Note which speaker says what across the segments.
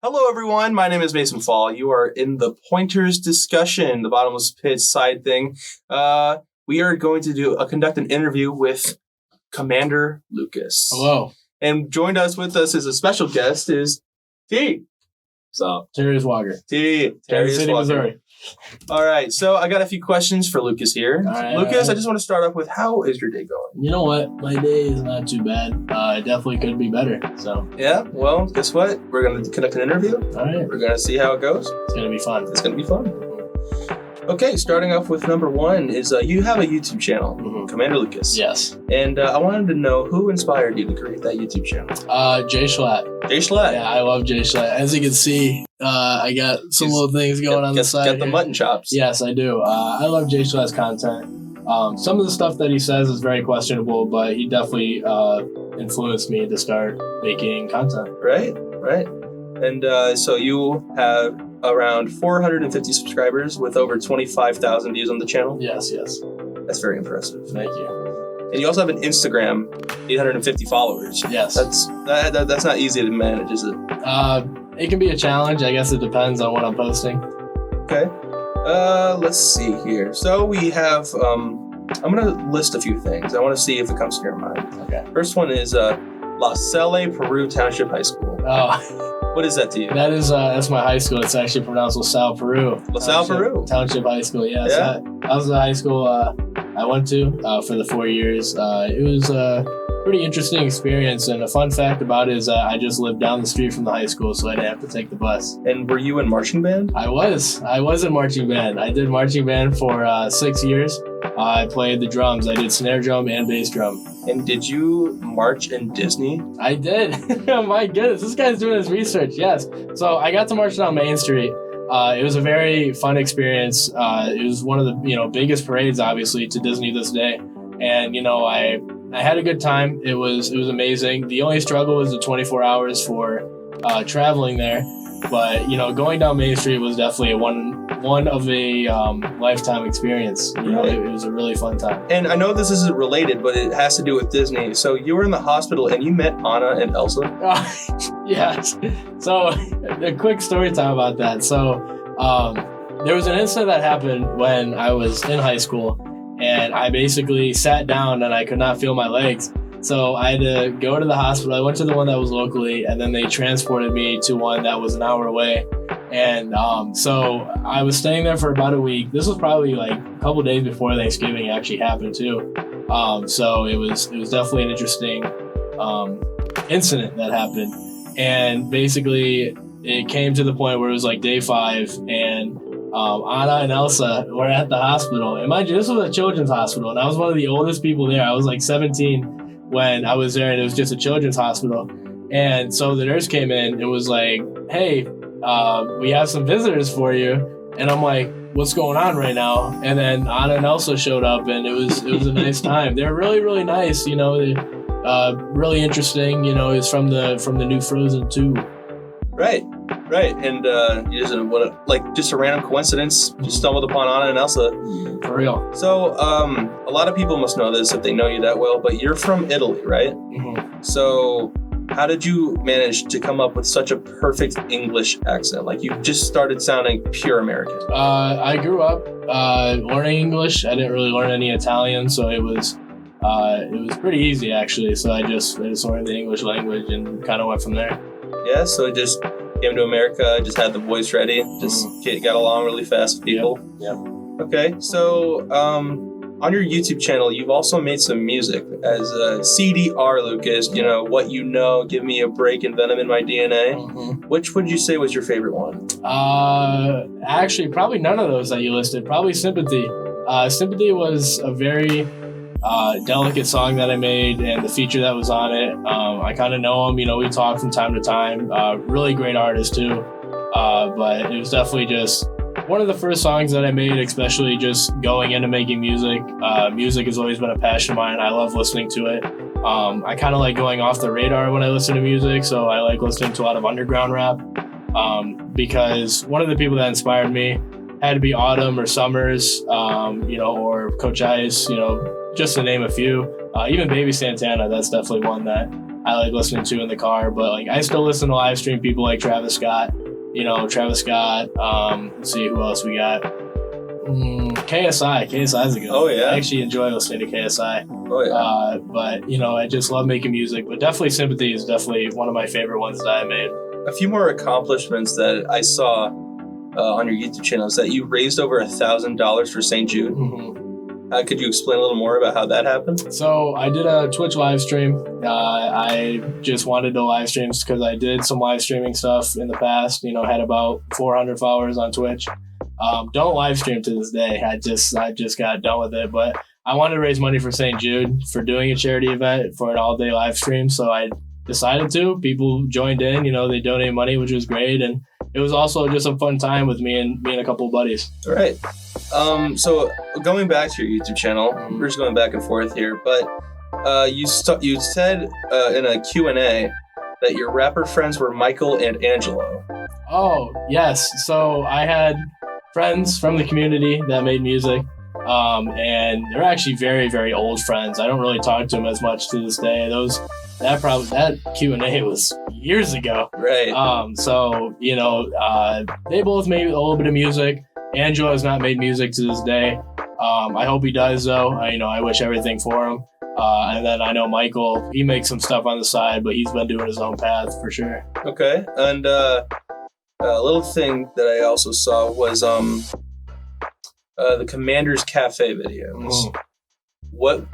Speaker 1: Hello, everyone. My name is Mason Fall. You are in the Pointers discussion, the bottomless pit side thing. We are going to conduct an interview with Commander Lucas.
Speaker 2: Hello.
Speaker 1: And with us as a special guest is T. So
Speaker 2: Terry Walker.
Speaker 1: Terry
Speaker 2: City, Missouri.
Speaker 1: All right. So I got a few questions for Lucas here. Lucas, I just want to start off with, how is your day going?
Speaker 2: You know what? My day is not too bad. It definitely could be better. So
Speaker 1: yeah. Well, guess what? We're going to conduct an interview.
Speaker 2: All right.
Speaker 1: We're going to see how it goes.
Speaker 2: It's going to be fun.
Speaker 1: It's going to be fun. Okay, starting off with number one is you have a YouTube channel, Commander Lucas.
Speaker 2: Yes.
Speaker 1: And I wanted to know who inspired you to create that YouTube channel.
Speaker 2: Jay Schlatt.
Speaker 1: Jay Schlatt.
Speaker 2: Yeah, I love Jay Schlatt. As you can see, I got some little things going on the side.
Speaker 1: Got the mutton chops.
Speaker 2: Yes, I do. I love Jay Schlatt's content. Some of the stuff that he says is very questionable, but he definitely influenced me to start making content.
Speaker 1: Right. And so you have around 450 subscribers with over 25,000 views on the channel.
Speaker 2: Yes.
Speaker 1: That's very impressive.
Speaker 2: Thank you.
Speaker 1: And you also have an Instagram, 850 followers.
Speaker 2: Yes.
Speaker 1: That's not easy to manage, is it?
Speaker 2: It can be a challenge. I guess it depends on what I'm posting.
Speaker 1: Okay. Let's see here. So we have, I'm going to list a few things. I want to see if it comes to your mind.
Speaker 2: Okay.
Speaker 1: First one is La Salle, Peru Township High School.
Speaker 2: Oh.
Speaker 1: What is that to you?
Speaker 2: That's my high school. It's actually pronounced LaSalle, Peru.
Speaker 1: LaSalle, Peru.
Speaker 2: Township High School, yes. Yeah. That was the high school I went to for the 4 years. It was a pretty interesting experience, and a fun fact about it is I just lived down the street from the high school, so I didn't have to take the bus.
Speaker 1: And were you in marching band?
Speaker 2: I was in marching band. I did marching band for 6 years. I played the drums. I did snare drum and bass drum.
Speaker 1: And did you march in Disney?
Speaker 2: I did. Oh my goodness, this guy's doing his research. Yes. So I got to march down Main Street. It was a very fun experience. It was one of the biggest parades, obviously, to Disney this day. And I had a good time. It was amazing. The only struggle was the 24 hours for traveling there. But going down Main Street was definitely one of a lifetime experience. It was a really fun time.
Speaker 1: And I know this isn't related, but it has to do with Disney. So you were in the hospital and you met Anna and Elsa?
Speaker 2: Yes. So a quick story time about that. So there was an incident that happened when I was in high school, and I basically sat down and I could not feel my legs. So I had to go to the hospital. I went to the one that was locally, and then they transported me to one that was an hour away. And so I was staying there for about a week. This was probably like a couple days before Thanksgiving actually happened too. So it was definitely an interesting incident that happened. And basically it came to the point where it was like day 5, and Anna and Elsa were at the hospital. And mind you, this was a children's hospital, and I was one of the oldest people there. I was like 17 when I was there, and it was just a children's hospital. And so the nurse came in and was like, "Hey, we have some visitors for you." And I'm like, "What's going on right now?" And then Anna and Elsa showed up, and it was a nice time. They're really, really nice. They really interesting. It's from the new Frozen 2.
Speaker 1: Right. And just a random coincidence, just stumbled upon Anna and Elsa.
Speaker 2: For real.
Speaker 1: So a lot of people must know this if they know you that well, but you're from Italy, right?
Speaker 2: Mm-hmm.
Speaker 1: So how did you manage to come up with such a perfect English accent? Like, you just started sounding pure American.
Speaker 2: I grew up learning English. I didn't really learn any Italian, so it was pretty easy actually. So I just learned the English language and kind of went from there.
Speaker 1: Yeah, so it just came to America, just had the voice ready, just got along really fast with people.
Speaker 2: Yeah.
Speaker 1: Okay, so on your YouTube channel, you've also made some music as CDR Lucas, What You Know, Give Me a Break, and Venom in My DNA.
Speaker 2: Mm-hmm.
Speaker 1: Which would you say was your favorite one?
Speaker 2: Actually, probably none of those that you listed. Probably Sympathy. Sympathy was a very delicate song that I made, and the feature that was on it. I kind of know him, we talk from time to time. Really great artist too. But it was definitely just one of the first songs that I made, especially just going into making music. Music has always been a passion of mine. I love listening to it. I kind of like going off the radar when I listen to music, so I like listening to a lot of underground rap. Because one of the people that inspired me had to be Autumn or Summers, or Coach Ice, just to name a few. Even Baby Santana, that's definitely one that I like listening to in the car. But like I still listen to live stream people like Travis Scott. Let's see who else we got. KSI is a good one.
Speaker 1: Oh, yeah.
Speaker 2: I actually enjoy listening to KSI.
Speaker 1: Oh, yeah.
Speaker 2: But I just love making music. But definitely Sympathy is definitely one of my favorite ones that I made.
Speaker 1: A few more accomplishments that I saw on your YouTube channel is that you raised over $1,000 for St. Jude.
Speaker 2: Mm-hmm.
Speaker 1: Could you explain a little more about how that happened?
Speaker 2: So I did a Twitch live stream. I just wanted to live stream because I did some live streaming stuff in the past. Had about 400 followers on Twitch. Don't live stream to this day. I just got done with it. But I wanted to raise money for St. Jude for doing a charity event for an all-day live stream. So I decided to. People joined in. They donated money, which was great. And it was also just a fun time with me and a couple of buddies.
Speaker 1: All right. So going back to your YouTube channel, we're just going back and forth here, but you said in a Q&A that your rapper friends were Michael and Angelo.
Speaker 2: Oh, yes. So I had friends from the community that made music, and they're actually very, very old friends. I don't really talk to them as much to this day. That Q&A was years ago.
Speaker 1: Right.
Speaker 2: They both made a little bit of music. Angelo has not made music to this day. I hope he does, though. I wish everything for him. And then I know Michael, he makes some stuff on the side, but he's been doing his own path for sure.
Speaker 1: Okay. And a little thing that I also saw was the Commander's Cafe videos.
Speaker 2: Oh.
Speaker 1: What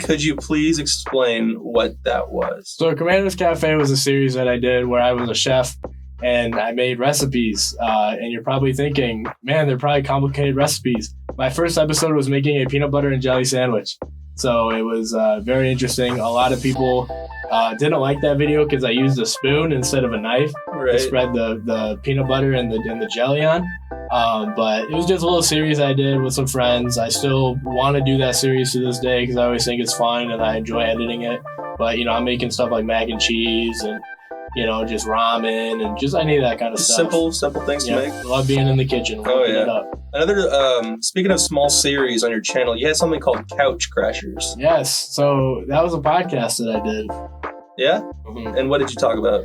Speaker 1: could you please explain what that was?
Speaker 2: So Commander's Cafe was a series that I did where I was a chef and I made recipes. And you're probably thinking, man, they're probably complicated recipes. My first episode was making a peanut butter and jelly sandwich. So it was very interesting. A lot of people didn't like that video because I used a spoon instead of a knife to spread the peanut butter and the jelly on. But it was just a little series I did with some friends. I still want to do that series to this day because I always think it's fun and I enjoy editing it. But, I'm making stuff like mac and cheese and, just ramen and just any of that kind of stuff.
Speaker 1: Simple things to make.
Speaker 2: Love being in the kitchen.
Speaker 1: It up. Another, speaking of small series on your channel, you had something called Couch Crashers.
Speaker 2: Yes. So that was a podcast that I did.
Speaker 1: Yeah?
Speaker 2: Mm-hmm.
Speaker 1: And what did you talk about?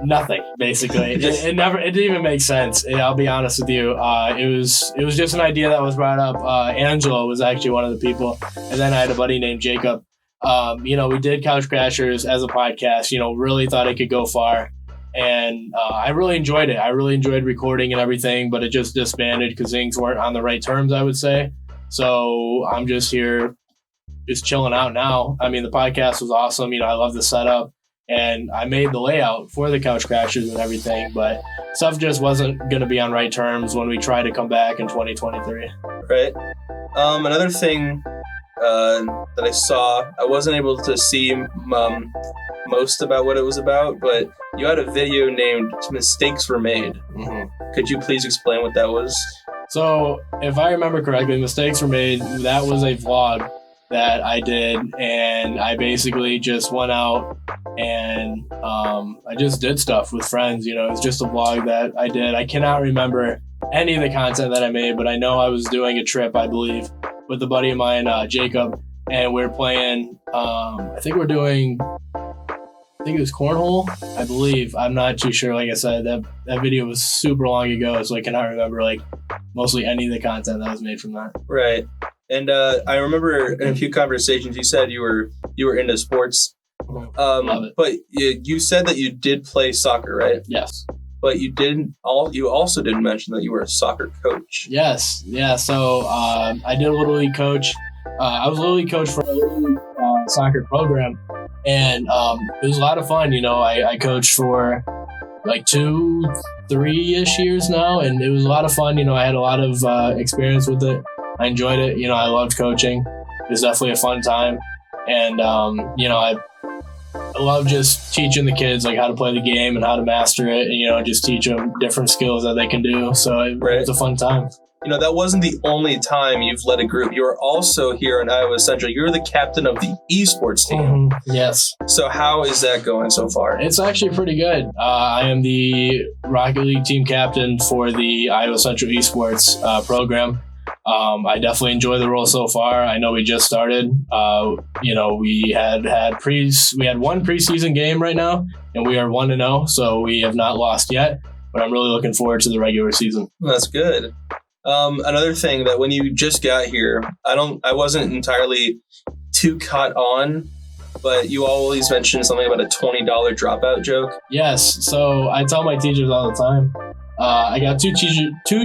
Speaker 2: Nothing, basically. It didn't even make sense. I'll be honest with you. It was just an idea that was brought up. Angelo was actually one of the people. And then I had a buddy named Jacob. We did Couch Crashers as a podcast, really thought it could go far. And I really enjoyed it. I really enjoyed recording and everything, but it just disbanded because things weren't on the right terms, I would say. So I'm just here, just chilling out now. I mean, the podcast was awesome. I love the setup. And I made the layout for the Couch Crashers and everything, but stuff just wasn't going to be on right terms when we tried to come back in 2023.
Speaker 1: Right. Another thing that I saw, I wasn't able to see most about what it was about, but you had a video named Mistakes Were Made.
Speaker 2: Mm-hmm.
Speaker 1: Could you please explain what that was?
Speaker 2: So, if I remember correctly, Mistakes Were Made, that was a vlog that I did, and I basically just went out and I just did stuff with friends. It was just a vlog that I did. I cannot remember any of the content that I made, but I know I was doing a trip, I believe, with a buddy of mine, Jacob, and we were playing, I think it was cornhole, I believe. I'm not too sure. Like I said, that video was super long ago, so I cannot remember mostly any of the content that was made from that.
Speaker 1: Right. And I remember in a few conversations you said you were into sports.
Speaker 2: Love it.
Speaker 1: But you said that you did play soccer, right?
Speaker 2: Yes.
Speaker 1: But you also didn't mention that you were a soccer coach.
Speaker 2: Yes. Yeah. So I did a Little League coach. I was a Little League coach for a Little League soccer program. And it was a lot of fun. I coached for 2-3-ish years now. And it was a lot of fun. I had a lot of experience with it. I enjoyed it. I loved coaching. It was definitely a fun time. And, I love just teaching the kids how to play the game and how to master it and, just teach them different skills that they can do. So it was a fun time.
Speaker 1: That wasn't the only time you've led a group. You were also here in Iowa Central. You're the captain of the esports team.
Speaker 2: Mm-hmm. Yes.
Speaker 1: So how is that going so far?
Speaker 2: It's actually pretty good. I am the Rocket League team captain for the Iowa Central esports program. I definitely enjoy the role so far. I know we just started. We had one preseason game right now, and we are 1-0, so we have not lost yet. But I'm really looking forward to the regular season.
Speaker 1: That's good. Another thing that when you just got here, I wasn't entirely too caught on, but you always mentioned something about a $20 dropout joke.
Speaker 2: Yes. So I tell my teachers all the time. I got two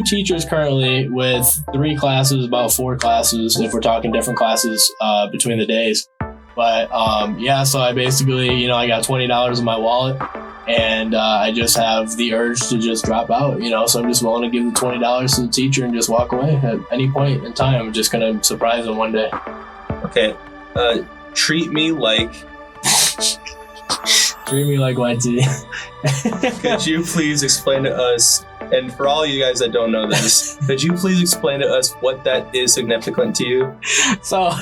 Speaker 2: teachers currently with 3 classes, about 4 classes if we're talking different classes between the days. But so I basically, I got $20 in my wallet, and I just have the urge to just drop out, so I'm just willing to give the $20 to the teacher and just walk away at any point in time. I'm just going to surprise them one day.
Speaker 1: Okay. Treat me like
Speaker 2: YT.
Speaker 1: Could you please explain to us, and for all you guys that don't know this, could you please explain to us what that is significant to you?
Speaker 2: So,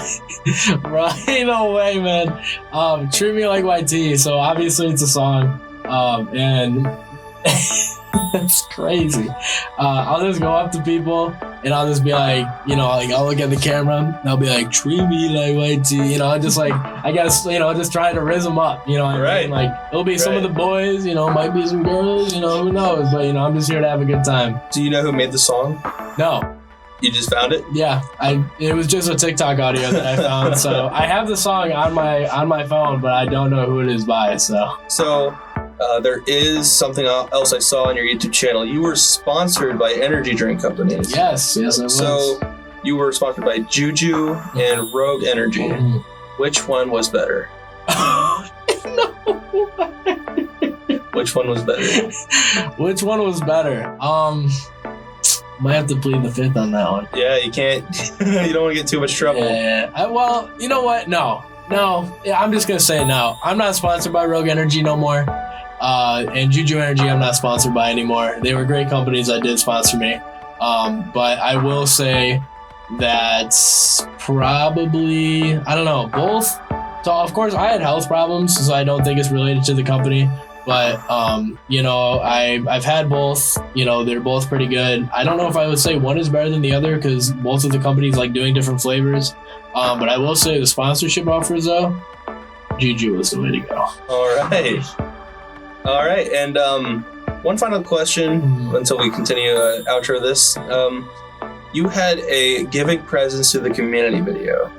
Speaker 2: right away, man. Treat me like YT. So obviously it's a song, and that's crazy. I'll just go up to people and I'll just be like, I'll look at the camera and I'll be like, treat me like YT. Just like, I guess, just trying to rizz them up. What I mean? Like, it'll be some of the boys, might be some girls, who knows? But, I'm just here to have a good time.
Speaker 1: Do you know who made the song?
Speaker 2: No.
Speaker 1: You just found it?
Speaker 2: Yeah, it was just a TikTok audio that I found. So I have the song on my phone, but I don't know who it is by. So there is something else I saw on your YouTube channel. You were sponsored by energy drink companies. Yes, I was.
Speaker 1: So you were sponsored by Juju and Rogue Energy. Mm-hmm. Which one was better? Which one was better?
Speaker 2: Which one was better? Might have to plead the fifth on that one.
Speaker 1: Yeah, you can't. You don't want to get too much trouble.
Speaker 2: Yeah. Well, you know what? No. Yeah, I'm just gonna say no. I'm not sponsored by Rogue Energy no more. And Juju Energy, I'm not sponsored by anymore. They were great companies that did sponsor me. But I will say that probably, I don't know, both. So of course I had health problems, so I don't think it's related to the company. But, I've had both, they're both pretty good. I don't know if I would say one is better than the other because both of the companies like doing different flavors. But I will say the sponsorship offers though, Juju was the way to go.
Speaker 1: All right. And one final question until we continue outro this. You had a giving presents to the community video.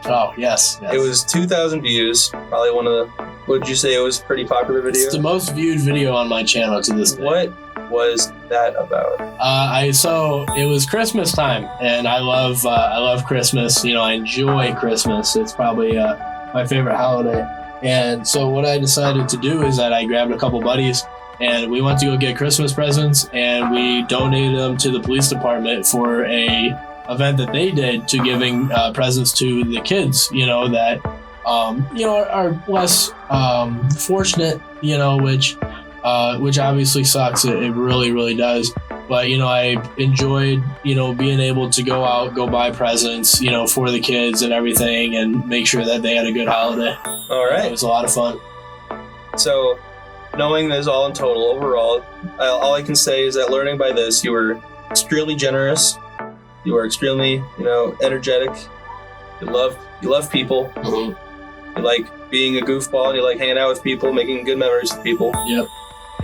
Speaker 2: Oh, yes.
Speaker 1: It was 2,000 views. Probably one of the, would you say it was a pretty popular video?
Speaker 2: It's the most viewed video on my channel to this day.
Speaker 1: What was that about?
Speaker 2: So it was Christmas time, and I love Christmas. I enjoy Christmas. It's probably my favorite holiday. And so what I decided to do is that I grabbed a couple buddies and we went to go get Christmas presents, and we donated them to the police department for a event that they did to giving presents to the kids, that are less fortunate, which obviously sucks. It really, really does. But I enjoyed being able to go buy presents for the kids and everything, and make sure that they had a good holiday.
Speaker 1: All right,
Speaker 2: it was a lot of fun.
Speaker 1: So, knowing this all in total, overall, all I can say is that learning by this, you were extremely generous. You are extremely, energetic. You love people. Mm-hmm. You like being a goofball, and you like hanging out with people, making good memories with people.
Speaker 2: Yep.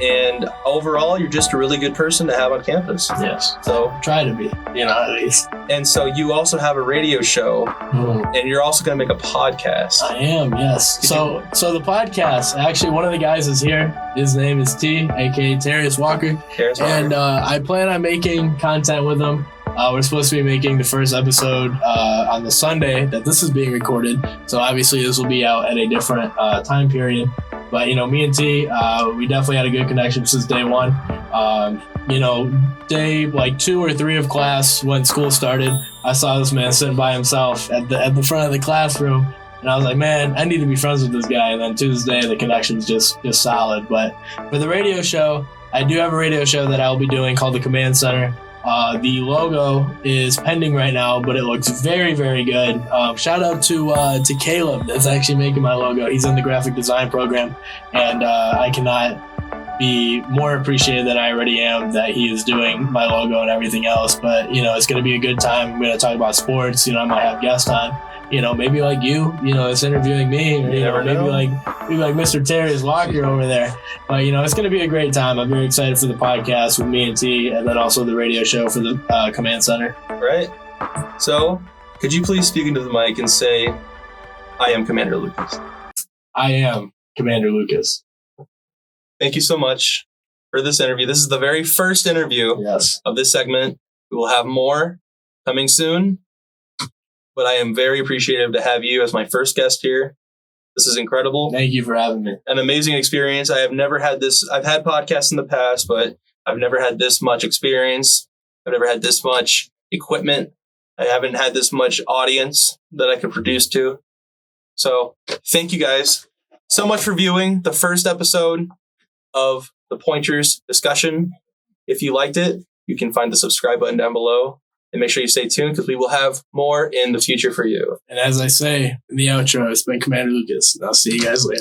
Speaker 1: And overall, you're just a really good person to have on campus.
Speaker 2: Yes.
Speaker 1: So
Speaker 2: try to be, at least.
Speaker 1: And so you also have a radio show, and you're also going to make a podcast.
Speaker 2: I am, yes. So the podcast, actually, one of the guys is here. His name is T, aka Terrius Walker. And I plan on making content with him. We're supposed to be making the first episode on the Sunday that this is being recorded. So obviously this will be out at a different time period. But, me and T, we definitely had a good connection since day one. Day like 2 or 3 of class when school started, I saw this man sitting by himself at the front of the classroom. And I was like, man, I need to be friends with this guy. And then to this day, the connection's just solid. But for the radio show, I do have a radio show that I'll be doing called The Command Center. The logo is pending right now, but it looks very, very good. Shout out to Caleb that's actually making my logo. He's in the graphic design program, and I cannot be more appreciated than I already am that he is doing my logo and everything else. But, it's going to be a good time. We're going to talk about sports. I might have guests on, maybe like you, that's interviewing me, or maybe like Mr. Terry's Walker over there. But, it's going to be a great time. I'm very excited for the podcast with me and T, and then also the radio show for the Command Center.
Speaker 1: Right. So could you please speak into the mic and say, I am Commander Lucas.
Speaker 2: I am Commander Lucas.
Speaker 1: Thank you so much for this interview. This is the very first interview of this segment. We will have more coming soon, but I am very appreciative to have you as my first guest here. This is incredible.
Speaker 2: Thank you for having me.
Speaker 1: An amazing experience. I have never had this. I've had podcasts in the past, but I've never had this much experience. I've never had this much equipment. I haven't had this much audience that I could produce to. So thank you guys so much for viewing the first episode of the Pointers discussion. If you liked it, you can find the subscribe button down below, and make sure you stay tuned because we will have more in the future for you.
Speaker 2: And as I say in the outro, it's been Commander Lucas, and I'll see you guys later.